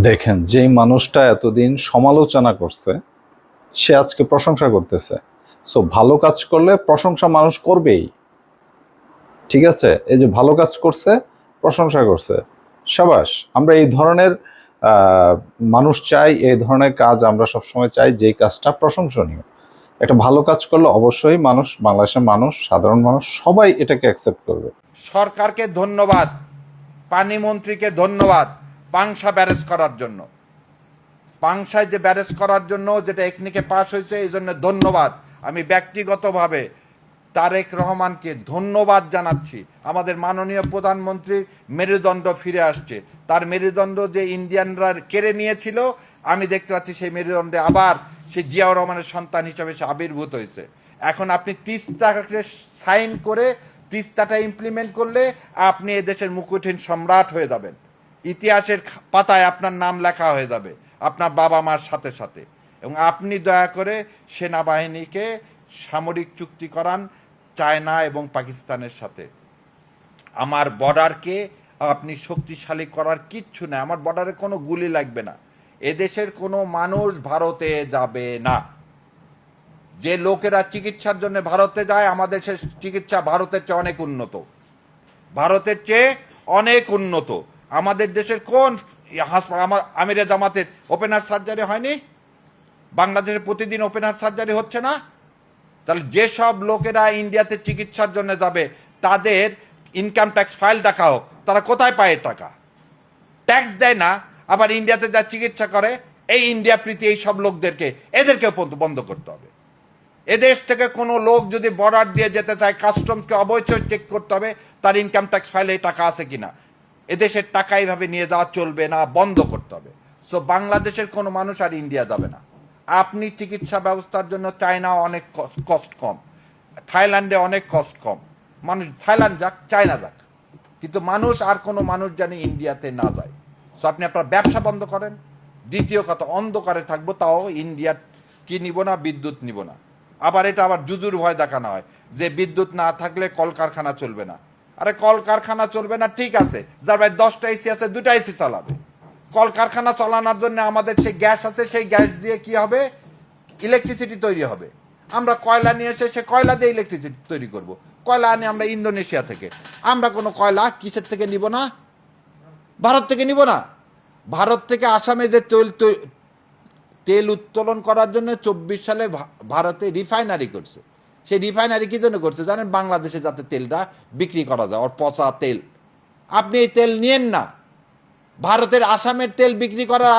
দেখেন, যেই মানুষটা এতদিন সমালোচনা করছে সে আজকে প্রশংসা করতেছে। সো ভালো কাজ করলে প্রশংসা মানুষ করবেই। ঠিক আছে, এই যে ভালো কাজ করছে, প্রশংসা করছে, সাবাস। আমরা এই ধরনের আহ, মানুষ চাই, এই ধরনের কাজ আমরা সবসময় চাই, যেই কাজটা প্রশংসনীয়। একটা ভালো কাজ করলে অবশ্যই মানুষ, বাংলাদেশের মানুষ, সাধারণ মানুষ সবাই এটাকে অ্যাকসেপ্ট করবে। সরকারকে ধন্যবাদ, পানি মন্ত্রীকে ধন্যবাদ পাংশা ব্যারেজ করার জন্য। পাংশায় যে ব্যারেজ করার জন্য যেটা একনিকে পাশ হয়েছে, এই জন্য ধন্যবাদ। আমি ব্যক্তিগতভাবে তারেক রহমানকে ধন্যবাদ জানাচ্ছি। আমাদের মাননীয় প্রধানমন্ত্রীর মেরুদণ্ড ফিরে আসছে। তার মেরুদণ্ড যে ইন্ডিয়ানরা কেড়ে নিয়েছিল, আমি দেখতে পাচ্ছি সেই মেরুদণ্ডে আবার সে জিয়াউর রহমানের সন্তান হিসাবে সে আবির্ভূত হয়েছে। এখন আপনি তিস্তাকে সাইন করে তিস্তাটা ইমপ্লিমেন্ট করলে আপনি এদেশের মুকুটহীন সম্রাট হয়ে যাবেন। ইতিহাসের পাতায় আপনার নাম লেখা হয়ে যাবে আপনার বাবা মার সাথে সাথে। এবং আপনি দয়া করে সেনাবাহিনীকে সামরিক চুক্তি করান চায়না এবং পাকিস্তানের সাথে। আমার বর্ডারকে আপনি শক্তিশালী করার কিচ্ছু নেই। আমার বর্ডারে কোনো গুলি লাগবে না। এদেশের কোনো মানুষ ভারতে যাবে না। যে লোকেরা চিকিৎসার জন্য ভারতে যায়, আমাদের সে চিকিৎসা ভারতের চেয়ে অনেক উন্নত। ভারতের চেয়ে অনেক উন্নত। আমাদের দেশের কোন হাসপাতাল, আমার আমিরে জামাতের ওপেনার সার্জারি হয়নি? বাংলাদেশে প্রতিদিন ওপেনার সার্জারি হচ্ছে না? তাহলে যেসব লোকেরা ইন্ডিয়াতে চিকিৎসার জন্য যাবে তাদের ইনকাম ট্যাক্স ফাইল দেখা হোক, তারা কোথায় পায় টাকা? ট্যাক্স দেয় না, আবার ইন্ডিয়াতে যা চিকিৎসা করে। এই ইন্ডিয়া প্রীতি এই সব লোকদেরকে, এদেরকেও বন্ধ করতে হবে। এদেশ থেকে কোনো লোক যদি বর্ডার দিয়ে যেতে চায়, কাস্টমসকে অবশ্যই চেক করতে হবে তার ইনকাম ট্যাক্স ফাইলে এই টাকা আছে কিনা। এদেশের টাকা এইভাবে নিয়ে যাওয়া চলবে না, বন্ধ করতে হবে। সো বাংলাদেশের কোনো মানুষ আর ইন্ডিয়া যাবে না। আপনি চিকিৎসা ব্যবস্থার জন্য চায়না অনেক কস্ট কম, থাইল্যান্ডে অনেক কস্ট কম। মানুষ থাইল্যান্ড যাক, চায়না যাক, কিন্তু মানুষ আর কোনো মানুষ যেন ইন্ডিয়াতে না যায়। সো আপনি আপনার ব্যবসা বন্ধ করেন। দ্বিতীয় কথা, অন্ধকারে থাকবো, তাও ইন্ডিয়ার কি নিব না, বিদ্যুৎ নিব না। আবার এটা আবার জুজুর ভয় দেখানো হয় যে বিদ্যুৎ না থাকলে কলকারখানা চলবে না। আরে কলকারখানা চলবে না ঠিক আছে, যার ভাই 10টা এসি আছে 2টা এসি চালাবে। কলকারখানা চালানোর জন্য আমাদের সেই গ্যাস আছে, সেই গ্যাস দিয়ে কি হবে? ইলেকট্রিসিটি তৈরি হবে। আমরা কয়লা নিয়ে এসে সে কয়লা দিয়ে ইলেকট্রিসিটি তৈরি করব। কয়লা আনি আমরা ইন্দোনেশিয়া থেকে। আমরা কোনো কয়লা কিসের থেকে নিব না? ভারত থেকে নিব না। ভারত থেকে আসামে যে তেল উত্তোলন করার জন্য 24 সালে ভারতে রিফাইনারি করছে। সেই রিফাইনারি কি জন্য করছে জানেন? বাংলাদেশে যাতে তেলটা বিক্রি করা যায়, ওর পচা তেল। আপনি এই তেল নিয়েন না। ভারতের আসামের তেল বিক্রি করার